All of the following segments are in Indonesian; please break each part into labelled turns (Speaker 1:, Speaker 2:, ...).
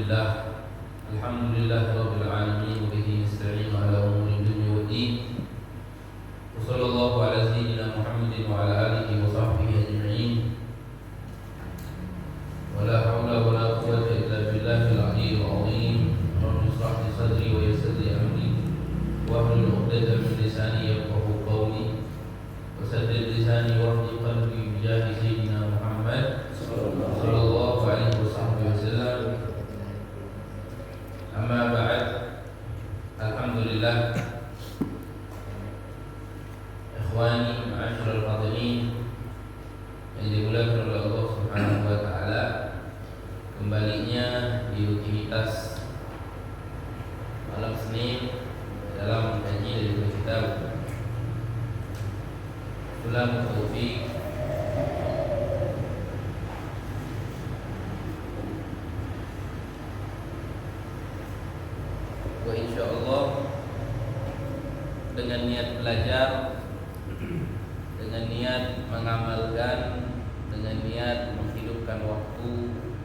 Speaker 1: لله الحمد لله رب العالمين وبه نستعين على أمور الدنيا والدين وصلى الله على سيدنا محمد وعلى آله وصحبه أجمعين ولا حول ولا قوة إلا بالله العلي العظيم رب اشرح لي صدري ويسر لي أمري واحلل عقدة من لساني يفقهوا قولي وسدد لساني واهد قلبي بجاه سيدنا محمد صلى الله عليه وسلم. Amma ba'd. Alhamdulillah, ikhwani ma'asyiral hadirin yang dimuliakan oleh Allah Subhanahu wa taala, kembalinya di rutinitas malam Senin dalam mengkaji dari kitab Sulam Taufiq wa insyaallah dengan niat belajar, dengan niat mengamalkan, dengan niat menghidupkan waktu,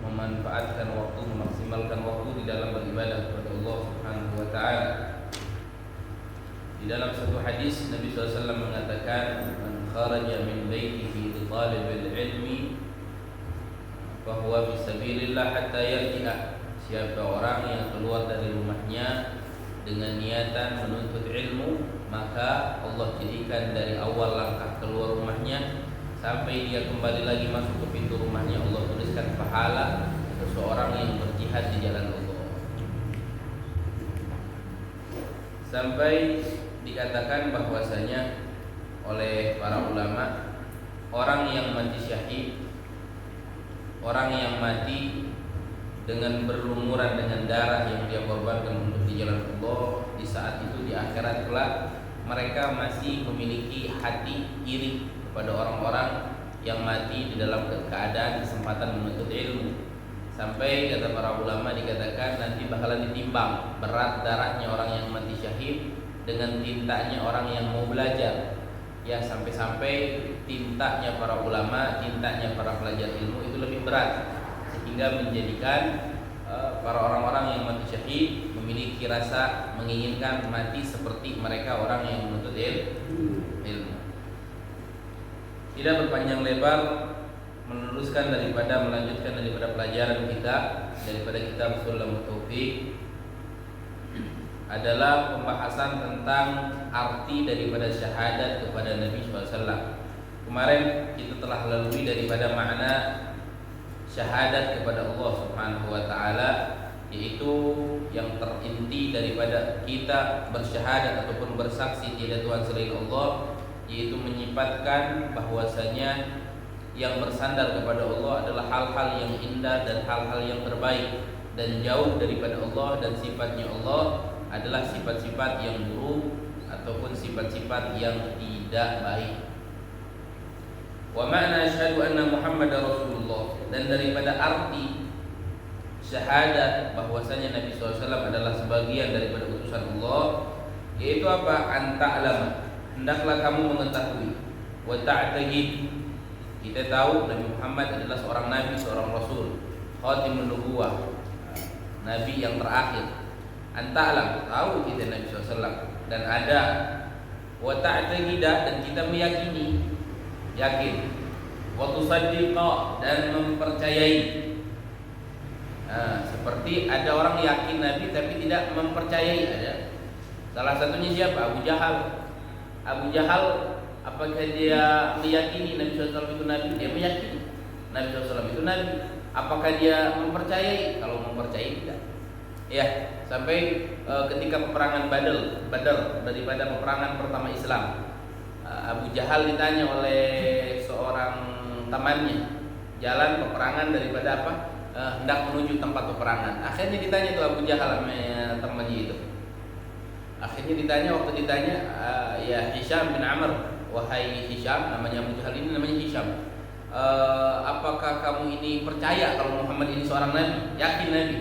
Speaker 1: memanfaatkan waktu, memaksimalkan waktu di dalam beribadah kepada Allah Subhanahu wa taala. Di dalam satu hadis Nabi SAW mengatakan, "Man kharaja min baitihi li talibil ilmi fa huwa fi sabilillah hatta yarji'a." Siapa orang yang keluar dari rumahnya dengan niatan menuntut ilmu, maka Allah jadikan dari awal langkah keluar rumahnya sampai dia kembali lagi masuk ke pintu rumahnya, Allah tuliskan pahala seseorang yang berjihad di jalan Allah. Sampai dikatakan bahwasanya oleh para ulama, orang yang mati syahid, orang yang mati dengan berlumuran dengan darah yang dia korbankan untuk di jalan Allah, di saat itu di akhirat kelak mereka masih memiliki hati iri kepada orang-orang yang mati di dalam keadaan kesempatan menuntut ilmu. Sampai kata para ulama dikatakan nanti bakalan ditimbang berat darahnya orang yang mati syahid dengan tintanya orang yang mau belajar. Ya, sampai-sampai tintanya para ulama, tintanya para pelajar ilmu itu lebih berat, sehingga menjadikan para orang-orang yang mati syahid memiliki rasa menginginkan mati seperti mereka orang yang menuntut ilmu. Tidak berpanjang lebar meneruskan melanjutkan daripada pelajaran kita daripada kitab Sulam Taufiq adalah pembahasan tentang arti daripada syahadat kepada Nabi SAW. Kemarin kita telah lalui daripada makna syahadat kepada Allah Subhanahu wa taala, yaitu yang terinti daripada kita bersyahadat ataupun bersaksi tiada Tuhan selain Allah, yaitu menyifatkan bahwasanya yang bersandar kepada Allah adalah hal-hal yang indah dan hal-hal yang terbaik, dan jauh daripada Allah dan sifatnya Allah adalah sifat-sifat yang buruk ataupun sifat-sifat yang tidak baik. Wa ma'na asyhadu anna Muhammadar Rasulullah, dan daripada arti syahadat bahwasanya Nabi SAW adalah sebagian daripada utusan Allah, yaitu apa? Anta'lama, hendaklah kamu mengetahui, wa ta'taqid, kita tahu Nabi Muhammad adalah seorang nabi, seorang rasul, khatimun nubuwah, nabi yang terakhir. Anta'lam, tahu kita Nabi SAW dan ada, wa ta'taqid, dan kita meyakini, yakin, wa tusaddiqa, dan mempercayai. Seperti ada orang yakin Nabi tapi tidak mempercayai. Ada salah satunya siapa? Abu Jahal. Abu Jahal, apakah dia meyakini Nabi SAW itu Nabi? Dia meyakini Nabi SAW itu Nabi. Apakah dia mempercayai? Kalau mempercayai tidak. Ya, sampai ketika peperangan Badar daripada peperangan pertama Islam, Abu Jahal ditanya oleh seorang temannya jalan peperangan daripada apa, hendak menuju tempat peperangan. Akhirnya ditanya tuh Abu Jahal sama temannya itu. Akhirnya waktu ditanya, ya Hisham bin Amr, wahai Hisham, namanya Abu Jahal ini namanya Hisham, apakah kamu ini percaya kalau Muhammad ini seorang nabi? Yakin Nabi?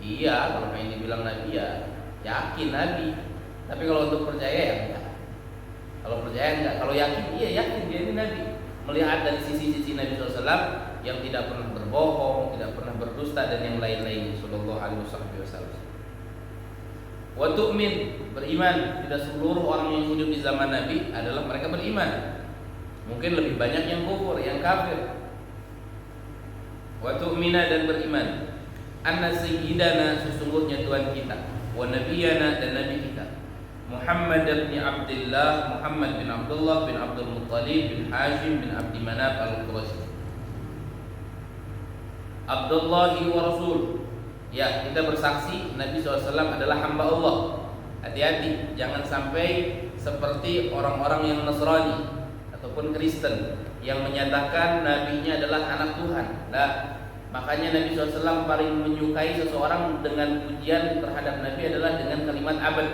Speaker 1: Iya, kalau ini bilang Nabi ya yakin Nabi. Tapi kalau untuk percaya ya enggak. Kalau percaya enggak, kalau yakin iya yakin dia ini Nabi. melihat dari sisi-sisi Nabi SAW yang tidak pernah berbohong, tidak pernah berdusta dan yang lain-lainnya sallallahu alaihi wasallam. Wa tu'min, beriman. Tidak seluruh orang yang hidup di zaman Nabi adalah mereka beriman. Mungkin lebih banyak yang kufur, yang kafir. Wa tu'mina, dan beriman. Anna sayyidana, sesungguhnya Tuhan kita, wa nabiyana, dan nabi kita, Muhammad bin Abdullah, Muhammad bin Abdullah bin Abdul Muttalib bin Hashim bin Abdi Manaf al-Quraisy. Abdullah wa Rasul. Ya, kita bersaksi Nabi SAW adalah hamba Allah. Hati-hati, jangan sampai seperti orang-orang yang Nasrani ataupun Kristen yang menyatakan nabinya adalah anak Tuhan. Nah, makanya Nabi SAW paling menyukai seseorang dengan pujian terhadap Nabi adalah dengan kalimat abad,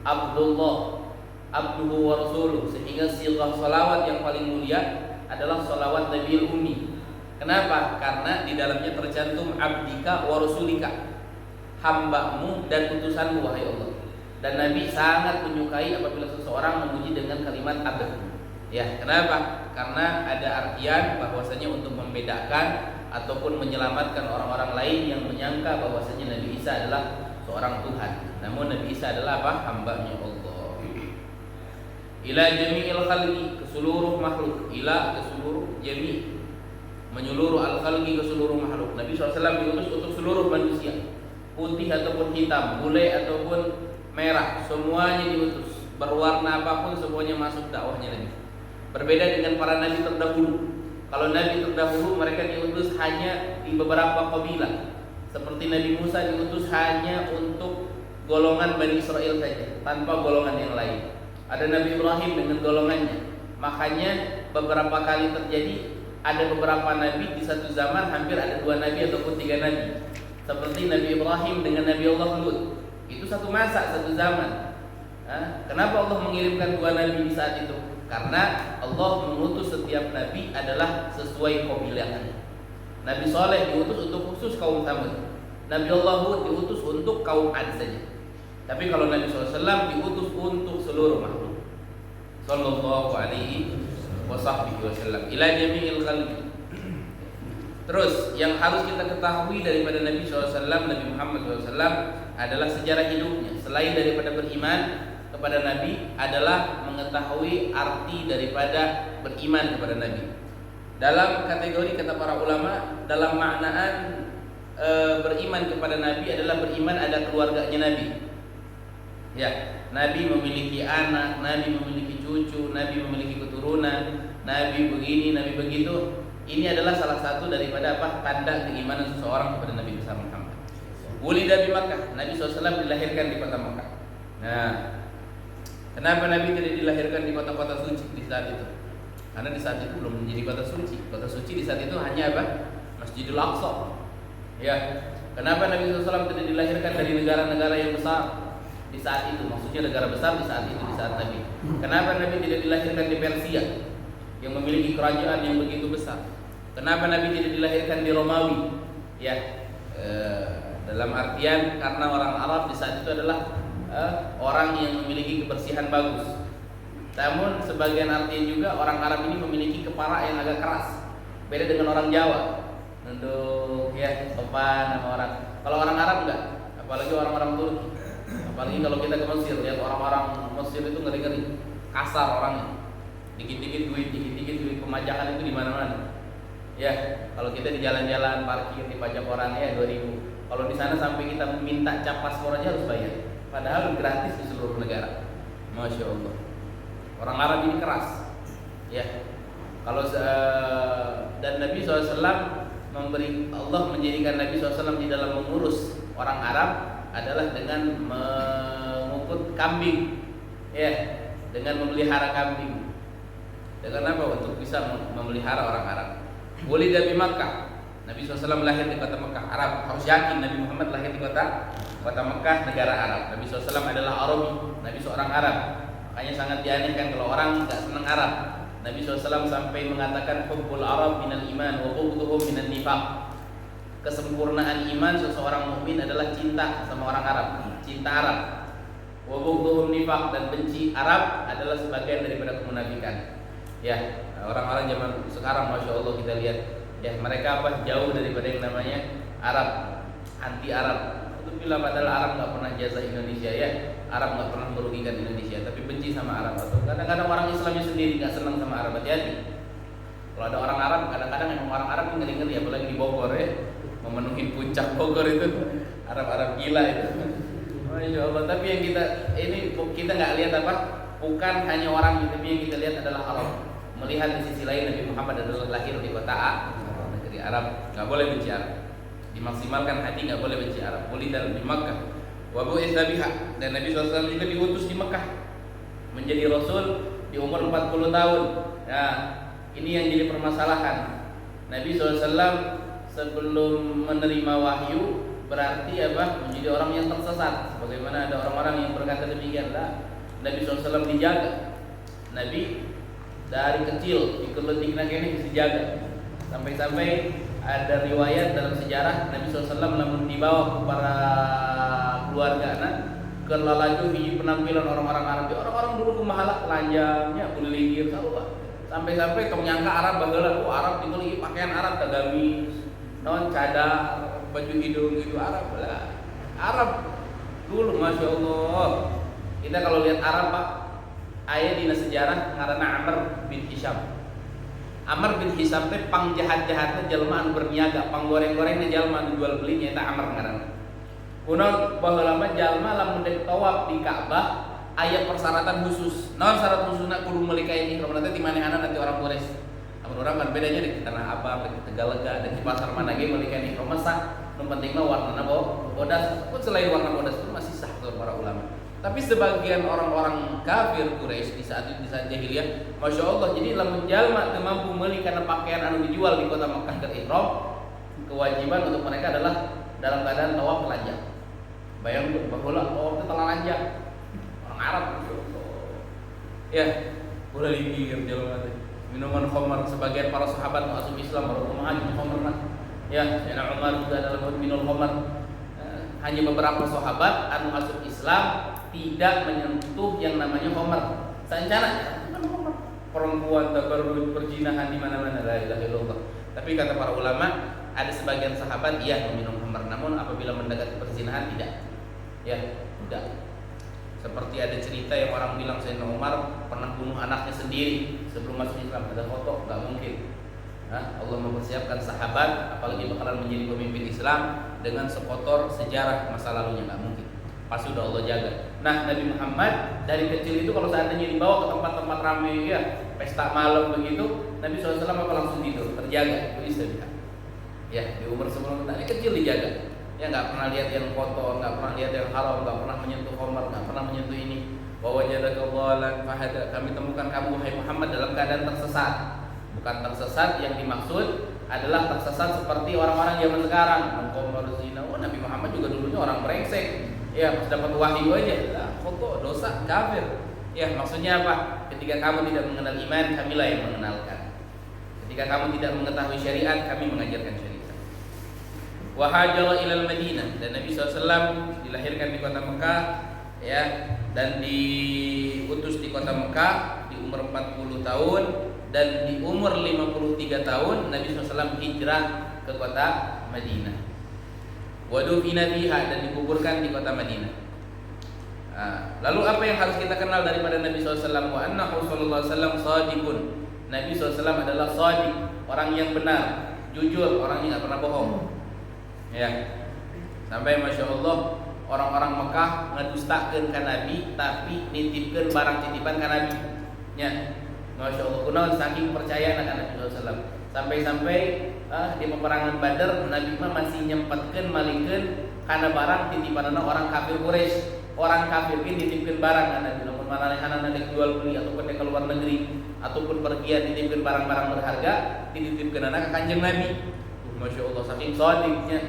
Speaker 1: Abdullah, abduhu wa rasuluh, sehingga sighah salawat yang paling mulia adalah salawat Nabi Ummi. Kenapa? Karena di dalamnya tercantum abdika wa rasulika, hambamu dan utusanmu wahai Allah. Dan Nabi sangat menyukai apabila seseorang memuji dengan kalimat abd. Ya, kenapa? Karena ada artian bahwasanya untuk membedakan ataupun menyelamatkan orang-orang lain yang menyangka bahwasanya Nabi Isa adalah seorang Tuhan. Namun Nabi Isa adalah apa? Hambanya Allah. Ila jami'il khalqi, ke seluruh makhluk. Ila, ke seluruh, jami', menyeluruh, al-khalqi, ke seluruh makhluk. Nabi SAW diutus untuk seluruh manusia, putih ataupun hitam, bule ataupun merah, semuanya diutus. Berwarna apapun semuanya masuk dakwahnya Nabi. Berbeda dengan para nabi terdahulu. Kalau nabi terdahulu mereka diutus hanya di beberapa kabilah. Seperti Nabi Musa diutus hanya untuk golongan Bani Israel saja, tanpa golongan yang lain. Ada Nabi Ibrahim dengan golongannya. Makanya beberapa kali terjadi ada beberapa nabi di satu zaman hampir ada 2 nabi ataupun 3 nabi. Seperti Nabi Ibrahim dengan Nabi Allah Lut. Itu satu masa, satu zaman. Kenapa Allah mengirimkan 2 nabi di saat itu? Karena Allah mengutus setiap nabi adalah sesuai kabilahnya. Nabi Saleh diutus untuk khusus kaum Tsamud. Nabi Allah Hud diutus untuk kaum Ad saja. Tapi kalau Nabi SAW diutus untuk seluruh makhluk. Sallallahu alaihi wasallam. Ila jami'il khalqi. Terus yang harus kita ketahui daripada Nabi SAW, Nabi Muhammad SAW adalah sejarah hidupnya. Selain daripada beriman kepada Nabi adalah mengetahui arti daripada beriman kepada Nabi. Dalam kategori kata para ulama, dalam maknaan beriman kepada Nabi adalah beriman ada keluarganya Nabi. Ya, Nabi memiliki anak, Nabi memiliki cucu, Nabi memiliki keturunan, Nabi begini, Nabi begitu. Ini adalah salah satu daripada apa? Tanda keimanan seseorang kepada Nabi Muhammad. Wulida di Makkah, Nabi SAW dilahirkan di kota Makkah. Nah, kenapa Nabi tidak dilahirkan di kota-kota suci di saat itu? Karena di saat itu belum menjadi kota suci. Kota suci di saat itu hanya apa? Masjidil Aqsa. Ya. Kenapa Nabi SAW tidak dilahirkan dari negara-negara yang besar di saat itu? Maksudnya negara besar di saat itu, di saat Nabi. Kenapa Nabi tidak dilahirkan di Persia yang memiliki kerajaan yang begitu besar? Kenapa Nabi tidak dilahirkan di Romawi? Ya. Dalam artian karena orang Arab di saat itu adalah orang yang memiliki kebersihan bagus. Namun sebagian artinya juga orang Arab ini memiliki kepala yang agak keras. Beda dengan orang Jawa. Untuk ya sopan sama orang. Kalau orang Arab enggak, apalagi orang-orang Turki. Apalagi kalau kita ke Mesir, lihat orang-orang Mesir itu ngeri-ngeri, kasar orangnya. Dikit-dikit duit, pemajakan itu di mana-mana. Ya, kalau kita di jalan-jalan parkir dipajak orang ya 2000. Kalau di sana sampai kita minta cap paspor aja harus bayar. Padahal gratis di seluruh negara. Masya Allah. Orang Arab ini keras. Ya. Kalau dan Nabi SAW Allah menjadikan Nabi SAW di dalam mengurus orang Arab adalah dengan mengukut kambing. Ya, dengan memelihara kambing. Dengan apa? Untuk bisa memelihara orang Arab. Wulida di Makkah. Nabi SAW lahir di kota Mekah, Arab. Harus yakin Nabi Muhammad lahir di kota Mekah, negara Arab. Nabi SAW adalah Arabi, Nabi seorang Arab. Makanya sangat dianehkan kalau orang tidak senang Arab. Nabi SAW sampai mengatakan hubbul Arab minal iman wa bughduhum minan nifaq. Kesempurnaan iman seseorang mukmin adalah cinta sama orang Arab, cinta Arab. Wa bughduhum nifaq, dan benci Arab adalah sebagian daripada kemunafikan. Ya, Orang-orang zaman sekarang Masya Allah kita lihat ya, mereka apa, jauh daripada yang namanya Arab, anti Arab. Itu bila padahal Arab nggak pernah jasa Indonesia ya, Arab nggak pernah merugikan Indonesia, tapi benci sama Arab. Atau kadang-kadang orang Islamnya sendiri nggak senang sama Arab. Hati-hati. Kalau ada orang Arab, kadang-kadang emang orang Arab ngeri-ngeri, apalagi di Bogor ya, memenuhi puncak Bogor itu Arab-Arab gila itu. Masya Allah. Tapi yang kita nggak lihat apa, bukan hanya orang, tapi yang kita lihat adalah Arab. Melihat di sisi lain Nabi Muhammad adalah lahir di kota negeri Arab, nggak boleh benci Arab. Dimaksimalkan hati, nggak boleh benci Arab. Boleh dalam di Makkah. Wa bu'itsa biha, dan Nabi SAW juga diutus di Makkah menjadi Rasul di umur 40 tahun. Nah, ini yang jadi permasalahan. Nabi SAW sebelum menerima wahyu berarti apa? Menjadi orang yang tersesat. Bagaimana ada orang-orang yang berkata demikian? Lah, Nabi SAW dijaga. Nabi dari kecil dikelentingna kene dijaga. Sampai-sampai ada riwayat dalam sejarah Nabi SAW namun dibawa ke para keluarga anak ke lalaju di penampilan orang-orang Arab. Orang-orang dulu kumaha telanjangnya kulilir sampai-sampai tong nyangka Arab baheula. Oh, Arab itu lagi pakaian Arab, gamis, non cadar, baju hidung itu Arab lah. Arab dulu Masya Allah. Kita kalau lihat Arab Pak, ayat dina sejarah ngaranna Amr bin Hisham. Amr bin Hisham teh pang jahat-jahatna jelema anu berniaga, pang goreng-gorengna jelema anu jual beli nya eta Amr ngaranna. Kunaon baheula mah jalma lamun dek tawaf di Ka'bah aya persyaratan khusus. Naon syarat khususna kudu meuli ka ihram teh di manehana nanti orang Quraisy. Amun urang kan bedanya di Tanah Abang, di Tegalega, dan di pasar mana ge meuli ka ihram sah. Nu penting mah warnana bodas. Pun selain warna bodas itu masih sah tuh para ulama. Tapi sebagian orang-orang kafir Quraisy di saat itu, di saat jahiliyah, Masya Allah, jadi lamun jalma teu mampu meuli karena pakaian anu dijual di kota Makkah ke ihram, kewajiban untuk mereka adalah dalam keadaan tawaf telanjang. Bayang baheula tawaf teh telanjang. Orang Arab ya, boleh dipikir jalma teh. Minuman khamar, sebagian para sahabat masuk Islam baru kumaha khamar mah. Ya, Sayyidina Umar juga adalah minum khamar. Hanya beberapa sahabat anu masuk Islam tidak menyentuh yang namanya khamar. Sancana perempuan tabarruj perzinahan di mana-mana, la ilaha illallah. Tapi kata para ulama, ada sebagian sahabat iya meminum khamar, namun apabila mendekati perzinahan tidak. Ya, tidak. Seperti ada cerita yang orang bilang Sayyidina Umar pernah bunuh anaknya sendiri sebelum masuk Islam. Ada foto, enggak mungkin. Allah mempersiapkan sahabat, apalagi bakalan menjadi pemimpin Islam dengan sekotor sejarah masa lalunya, nggak mungkin. Pas sudah Allah jaga. Nah, Nabi Muhammad dari kecil itu kalau seandainya dibawa ke tempat-tempat ramai ya, pesta malam begitu, Nabi SAW apa langsung tidur, terjaga, itu bisa. Ya, di umur sebelum dari kecil dijaga. Ya, nggak pernah lihat yang kotor, nggak pernah lihat yang haram, nggak pernah menyentuh khamar, nggak pernah menyentuh ini. Wa wajadaka dhalan fahada, kami temukan kamu wahai Muhammad dalam keadaan tersesat. Bukan tersesat yang dimaksud adalah tersesat seperti orang-orang zaman sekarang. Zina. Oh, Nabi Muhammad juga dulunya orang brengsek. Ya, pas dapat wahyu aja, lah, foto dosa kafir. Ya, maksudnya apa? Ketika kamu tidak mengenal iman, kamilah yang mengenalkan. Ketika kamu tidak mengetahui syariat, kami mengajarkan syariat. Wa hajara ilal Madinah, dan Nabi SAW dilahirkan di kota Mekah, ya, dan diutus di kota Mekah di umur 40 tahun. Dan di umur 53 tahun Nabi SAW hijrah ke kota Madinah. Wadufina biha, dan dikuburkan di kota Madinah. Lalu apa yang harus kita kenal daripada Nabi SAW? Wa annahu sallallahu alaihi wasallam shadiqun. Nabi SAW adalah shadiq, orang yang benar, jujur, orang yang tidak pernah bohong. Ya. Sampai Masya Allah orang-orang Mekah ngedustakeun ka Nabi tapi nitipkeun barang titipan ka Nabi. Ya. Masya Allah, kunaon saking percaya akan Nabi SAW. Sampai-sampai di peperangan Badar Nabi masih nyempatkan malingkeun karena barang titipan orang kafir Quraisy. Orang kafir ini nitipkeun barang ka Nabi, namun manehana dek jual beli ataupun dek keluar negeri ataupun pergian nitipkeun barang-barang berharga dititipkeun ka Kanjeng Nabi. Masya Allah, saking shadiqnya.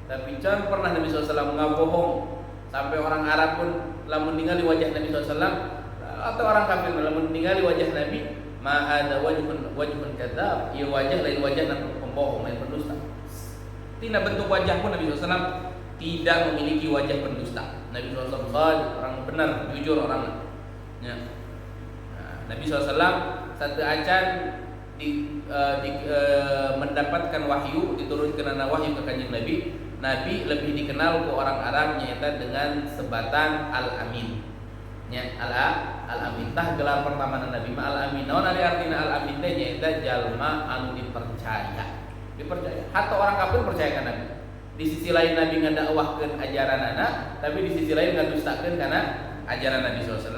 Speaker 1: Tapi jangan pernah Nabi SAW ngabohong. Sampai orang Arab pun lamun ningali wajah Nabi SAW atau orang kafir lamun ningali wajah Nabi, ma ada wajhun kadzab, ieu wajah lain wajah pembohong, lain pendusta. Tina bentuk wajah pun Nabi SAW tidak memiliki wajah pendusta. Nabi SAW orang benar, jujur orang. Ya. Nabi SAW satu acan mendapatkan wahyu, diturunkan wahyu ke kanjeng Nabi. Nabi lebih dikenal ke orang Arab nyaeta dengan sebatan Al-Amin. Nya Al-Amin tah gelar pertama Nabi mah Al-Amin. Naon ari artina Al-Amin teh nyaeta jalma anu dipercaya. Dipercaya. Hatta orang kafir percaya ka Nabi. Di sisi lain Nabi ngadakwahkeun ajaranana, tapi di sisi lain ngadustakeun kana ajaran Nabi SAW.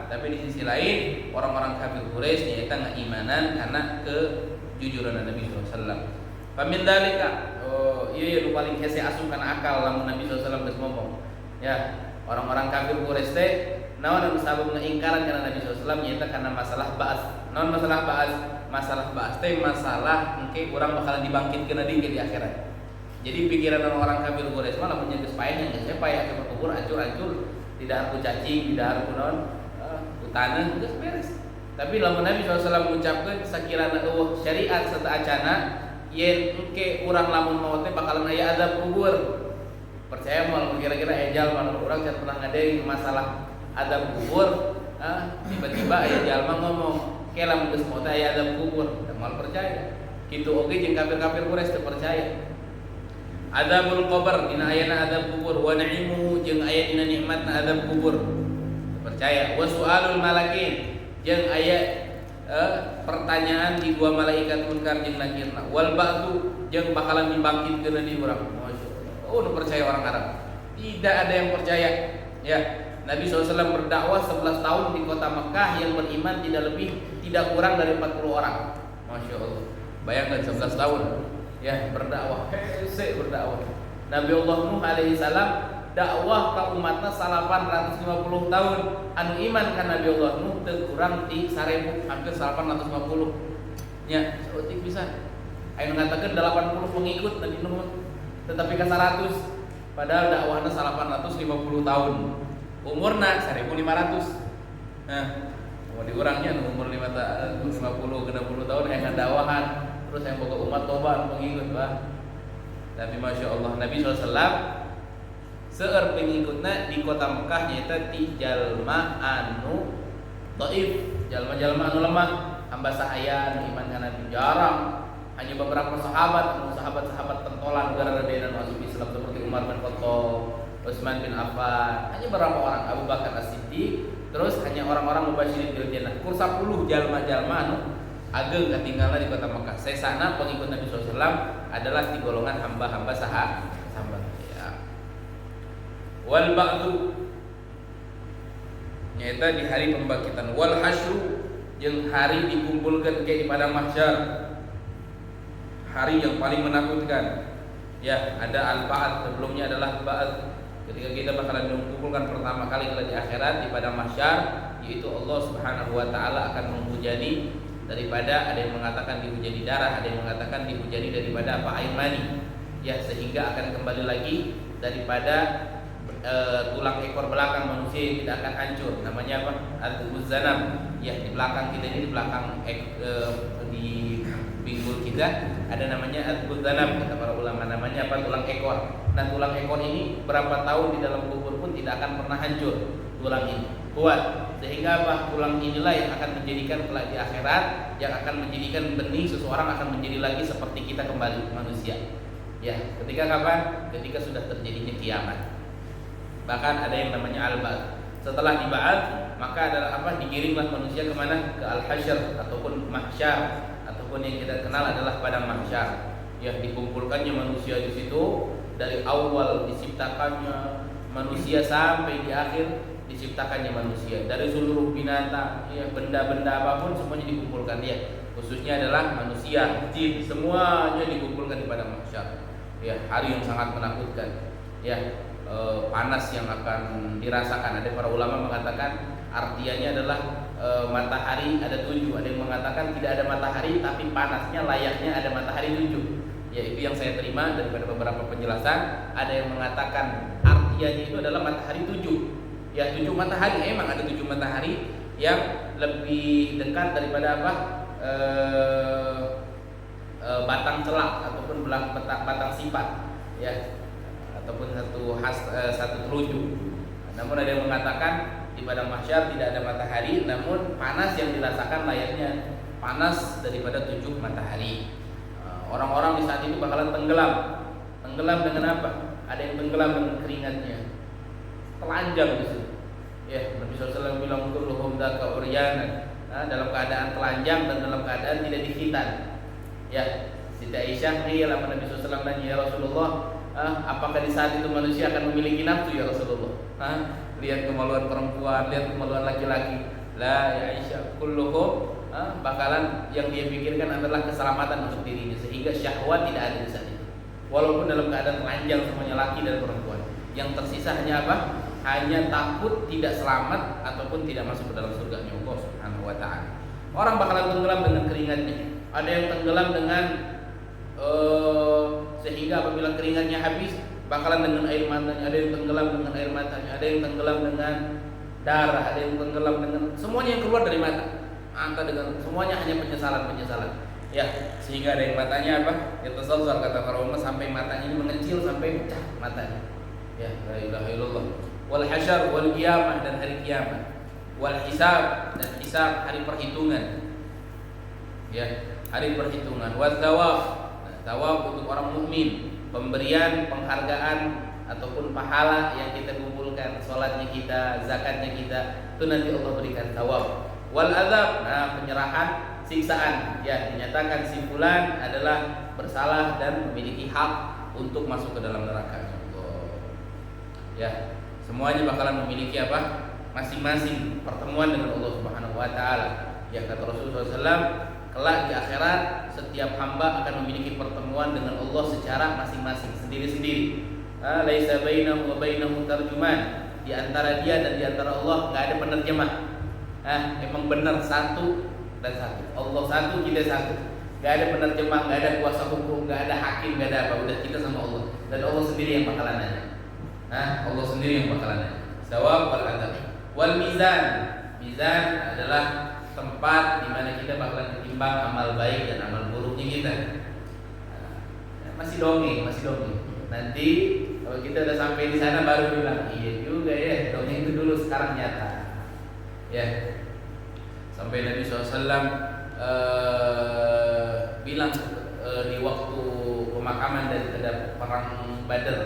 Speaker 1: Tapi di sisi lain orang-orang kafir Quraisy nyaeta ngaimanan karena kejujuran Nabi SAW. Pamin dalika ieu nu paling hese asup kana akal lamun Nabi SAW geus ngomong. Ya, orang-orang kafir Quraisy teh naon anu sabab ngaingkaran kana Nabi SAW nyaeta kana masalah ba'ats. Naon masalah ba'ats? Masalah ba'ats teh masalah engke urang bakalan dibangkitkeun di akhirat. Jadi pikiran orang kafir Quraisy mah lamun geus paeh geus payah ke kubur hancur-hancur, tidak harus cacing, tidak harus naon tanah geus beres. Tapi lamun Nabi SAW mengucapkan sakirana syariat serta acana yen engke urang lamun maut teh bakalan aya azab kubur. Percaya moal kira-kira ejal mah urang can pernah ngadeng masalah azab kubur, tiba-tiba aya jalma ngomong, "Ke lamun geus maut aya azab kubur." Da moal percaya. Kitu oge jeung kafir-kafir Quraisy teu percaya. Adzabul qabr dina ayana adzab kubur wa na'imuhu jeung aya dina nikmatna adzab kubur. Percaya. Wa su'alul malakin jeung aya pertanyaan di dua malaikat munkar jeung nakirna. Wal ba'du jeung bakalan dibangkitkeun di urang. Masyaallah. Oh, nu percaya orang Arab. Tidak ada yang percaya. Ya, Nabi SAW berdakwah 11 tahun di kota Mekah, yang beriman tidak kurang dari 40 orang. Masya Allah. Bayangkan 11 tahun. Ya, berdakwah, berdakwah. Nabi Allah Nuh alaihi salam dakwah ka umatna 850 tahun. Anu iman ka Nabi Allah Nuh teu kurang ti 1000, hampir 850. Nya, saeutik pisan. Aya ngatakeun 80 pengikut Nabi Nuh, tetapi ka 100. Padahal dakwahna 850 tahun. Umurna 1500. Nah, mau diurangnya umur 50 60 tahun yang dakwahan. Terus yang boga umat tobat pengikut bah. Tapi Masya Allah Nabi SAW seueur pengikutna di kota Mekah nyaeta ti jalma anu dhaif, jalma-jalma anu lemah, hamba sahaya anu iman kana Nabi jarang. Hanya beberapa sahabat, sahabat-sahabat pentolan gara-gara dia masuk Islam seperti Umar bin Khattab, Utsman bin Affan, hanya beberapa orang, Abu Bakar As-Siddiq, terus hanya orang-orang mubasyirin bil jannah. Kur 10 jalma-jalma anu ageng ketinggalan di kota Mekah. Sesana pengikut Nabi SAW adalah di golongan hamba-hamba sahabat. Ya. Wal ba'du nyaeta di hari pembangkitan. Wal hasyru jeung hari dikumpulkan ke di padang mahsyar. Hari yang paling menakutkan. Ya, ada al-ba'd, sebelumnya adalah ba'd. Ketika kita bakalan dikumpulkan pertama kali di akhirat di padang mahsyar, yaitu Allah Subhanahu wa taala akan menghujani daripada, ada yang mengatakan dihujani darah, ada yang mengatakan dihujani daripada air mani. Ya, sehingga akan kembali lagi daripada tulang ekor belakang manusia yang tidak akan hancur. Namanya apa? Al-Zanam. Ya, di belakang kita ini, di belakang di pinggul kita ada namanya Al-Zanam, kata para ulama, namanya apa? Tulang ekor. Nah, tulang ekor ini berapa tahun di dalam kubur pun tidak akan pernah hancur. Tulang ini kuat, sehingga apa? Tulang inilah yang akan menjadikan kelak di akhirat, yang akan menjadikan benih seseorang akan menjadi lagi seperti kita kembali manusia. Ya, ketika kapan? Ketika sudah terjadinya kiamat. Bahkan ada yang namanya al-ba'd. Setelah diba'ad, maka adalah apa? Dikirimlah manusia kemana? Ke al-hasyr ataupun mahsyar, ataupun yang kita kenal adalah padang mahsyar. Ya, dikumpulkannya manusia di situ dari awal diciptakannya manusia sampai di akhir diciptakannya manusia, dari seluruh binatang, ya, benda-benda apapun semuanya dikumpulkan dia. Khususnya adalah manusia, jin, semuanya dikumpulkan di padang mahsyar. Ya, hari yang sangat menakutkan. Ya, panas yang akan dirasakan. Ada para ulama mengatakan artiannya adalah matahari ada 7. Ada yang mengatakan tidak ada matahari tapi panasnya layaknya ada matahari 7. Ya, itu yang saya terima daripada beberapa penjelasan. Ada yang mengatakan artiannya itu adalah matahari 7. Ya, 7 matahari, emang ada 7 matahari yang lebih dekat daripada apa? Batang celak ataupun batang sifat, ya, ataupun satu telunjuk. Namun ada yang mengatakan di padang mahsyar tidak ada matahari, namun panas yang dirasakan layaknya panas daripada 7 matahari. Orang-orang di saat itu bakalan tenggelam. Tenggelam dengan apa? Ada yang tenggelam dengan keringatnya, telanjang di situ. Ya, Nabi SAW bilang kulluhum dzaka uryanan, dalam keadaan telanjang dan dalam keadaan tidak dikhitan. Ya, Siti Aisyah qila Nabi SAW nanya, ya Rasulullah, apakah di saat itu manusia akan memiliki nafsu ya Rasulullah? Lihat kemaluan perempuan, lihat kemaluan laki-laki. La ya Aisyah, kulluhum bakalan yang dia pikirkan adalah keselamatan untuk dirinya, sehingga syahwat tidak ada di saat itu. Walaupun dalam keadaan telanjang semuanya laki dan perempuan, yang tersisa hanya apa? Hanya takut tidak selamat ataupun tidak masuk ke dalam surga-Nya Allah Subhanahu wa taala. Orang bakalan tenggelam dengan keringatnya. Ada yang tenggelam dengan sehingga apabila keringatnya habis bakalan dengan air matanya, ada yang tenggelam dengan air matanya, ada yang tenggelam dengan darah, ada yang tenggelam dengan semuanya yang keluar dari mata. Angka dengan semuanya hanya penyesalan. Ya, sehingga ada yang matanya apa? Yatasawwar kata para ulama sampai matanya ini mengecil sampai pecah matanya. Ya, la ilaha illallah. Wal hasyar wal qiyamah dan hari kiamat. Wal hisab dan hisab hari perhitungan. Ya, hari perhitungan. Wa thawab. Thawab untuk orang mukmin, pemberian, penghargaan ataupun pahala yang kita kumpulkan, salatnya kita, zakatnya kita, itu nanti Allah berikan thawab. Wal azab, penyerahan, siksaan. Ya, dinyatakan si fulan adalah bersalah dan memiliki hak untuk masuk ke dalam neraka. Ya, semuanya bakalan memiliki apa? Masing-masing pertemuan dengan Allah Subhanahu wa taala. Ya, kata Rasulullah SAW, kelak di akhirat setiap hamba akan memiliki pertemuan dengan Allah secara masing-masing, sendiri-sendiri. Laisa bainahu wa bainahu tarjuman. Di antara dia dan di antara Allah enggak ada penerjemah. Emang benar satu dan satu. Allah satu, kita satu. Enggak ada penerjemah, enggak ada kuasa hukum, enggak ada hakim, enggak ada apa. Udah kita sama Allah. Dan Allah sendiri yang bakalan nanya. Allah sendiri yang bakalan nanya. Sawab wal adab. Wal mizan. Mizan adalah tempat di mana kita bakalan menimbang amal baik dan amal buruknya kita. Masih dongeng. Nanti kalau kita udah sampai di sana baru bilang, iya juga ya, dongeng itu dulu sekarang nyata. Ya. Sampai Nabi SAW bilang di waktu pemakaman daripada perang Badar,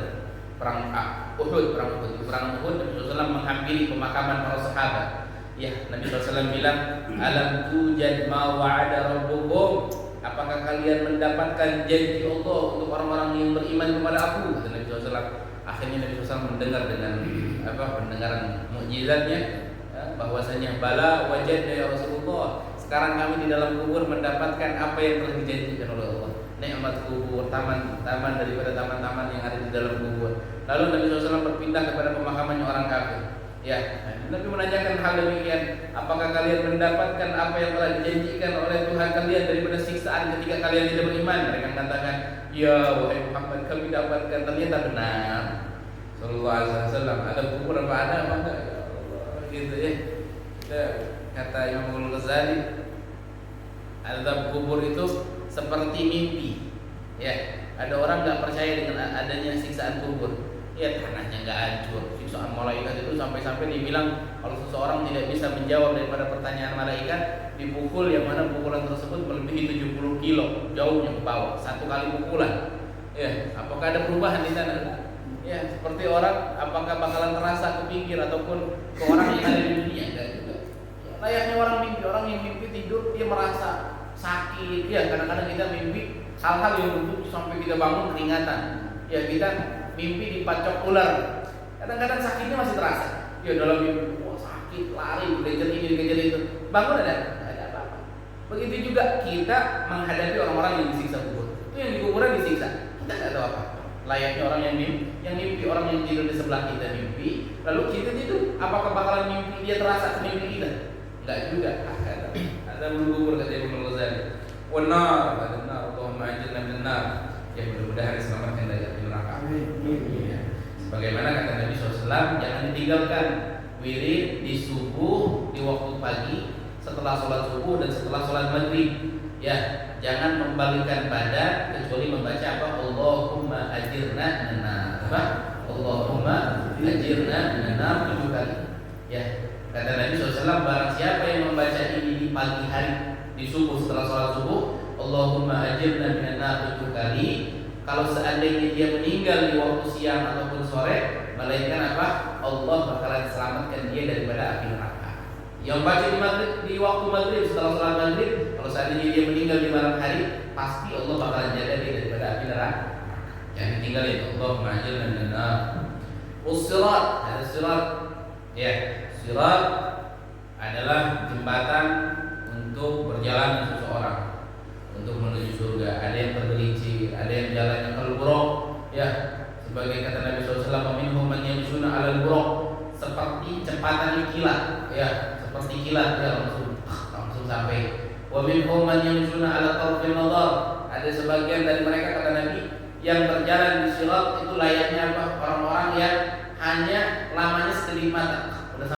Speaker 1: perang Uhud, Nabi SAW menghampiri pemakaman para sahabat. Ya, Nabi SAW bilang, alam tujad ma wa'ada rabbukum, apakah kalian mendapatkan janji Allah untuk orang-orang yang beriman kepada aku? Kata Nabi SAW. Akhirnya Nabi SAW mendengar dengan pendengaran mukjizatnya, bahwasanya bala wajadna ya Rasulullah, sekarang kami di dalam kubur mendapatkan apa yang telah dijanjikan oleh Allah. Nikmat kubur, taman daripada taman-taman yang ada di dalam kubur. Lalu Nabi SAW berpindah kepada pemakamannya orang kafir. Ya, Nabi menanyakan hal demikian, apakah kalian mendapatkan apa yang telah dijanjikan oleh Tuhan kalian daripada siksaan ketika kalian tidak beriman? Mereka mengatakan, ya wahai Muhammad, kami dapatkan. Ternyata benar. Sallallahu alaihi wasallam, ada kubur apa ada apa enggak? Ya Allah, gitu ya. Kata Imam Al-Ghazali, azab kubur itu seperti mimpi. Ya, ada orang enggak percaya dengan adanya siksaan kubur. Ya, tanahnya enggak hancur. Siksaan malaikat itu sampai-sampai dibilang kalau seseorang tidak bisa menjawab daripada pertanyaan malaikat, dipukul yang mana pukulan tersebut melebihi 70 kilo jauhnya ke bawah, satu kali pukulan. Ya, apakah ada perubahan di sana? Ya, seperti orang apakah bakalan terasa ke pinggir ataupun ke orang yang ada di dunia? Enggak juga. Ya, layaknya orang yang mimpi tidur dia merasa sakit. Ya, kadang-kadang kita mimpi hal-hal yang bentuk sampai kita bangun keringatan. Ya, kita mimpi dipacok ular. Kadang-kadang sakitnya masih terasa. Ya, dalam mimpi, wah sakit, lari, dikejar ini, dikejar itu. Bangun ada apa-apa. Begitu juga kita menghadapi orang-orang yang disiksa kubur. Itu yang di kuburan disiksa. Kita nggak tahu apa. Layaknya orang yang mimpi, orang yang tidur di sebelah kita mimpi, lalu kita tidur, apakah bakalan mimpi dia terasa ke mimpi kita? Enggak juga. Ada kubur kata Imam Al-Ghazali. Wanar, ada nar, Allahumma ajirna min nar. Ya, mudah-mudahan diselamatkan dari api neraka. Ya. Sebagaimana kata Nabi SAW, jangan ditinggalkan wirid di subuh, di waktu pagi, setelah sholat subuh dan setelah sholat maghrib. Ya, jangan membalikkan badan kecuali membaca apa? Allahumma ajirna minan nar. Apa? Allahumma ajirna minan nar 7 kali. Ya, kata Nabi SAW, barang siapa yang membaca ini di pagi hari, di subuh, setelah sholat subuh, Allahumma ajirna minan nar 7 kali. Kalau seandainya dia meninggal di waktu siang ataupun sore, melainkan apa? Allah bakalan selamatkan dia daripada api neraka. Yang baca di waktu maghrib, setelah sholat maghrib, kalau seandainya dia meninggal di malam hari, pasti Allah bakalan jaga dia daripada api neraka. Yang ditinggalin, Allahumma ajirna minan nar. Usirat, ada sirat. Ya, sirat adalah jembatan untuk berjalan seseorang untuk menuju surga. Ada yang tergelincir, ada yang jalannya al-buraq, ya, sebagai kata Nabi SAW, minhum man yamshuna 'alal buraq, seperti cepatan kilat, ya, seperti kilat, ya, langsung sampai. Wa minhum man yamshuna 'ala tarfin nadar, ada sebagian dari mereka kata Nabi yang berjalan di sirat itu layaknya apa? Orang-orang yang hanya lamanya sekelip mata,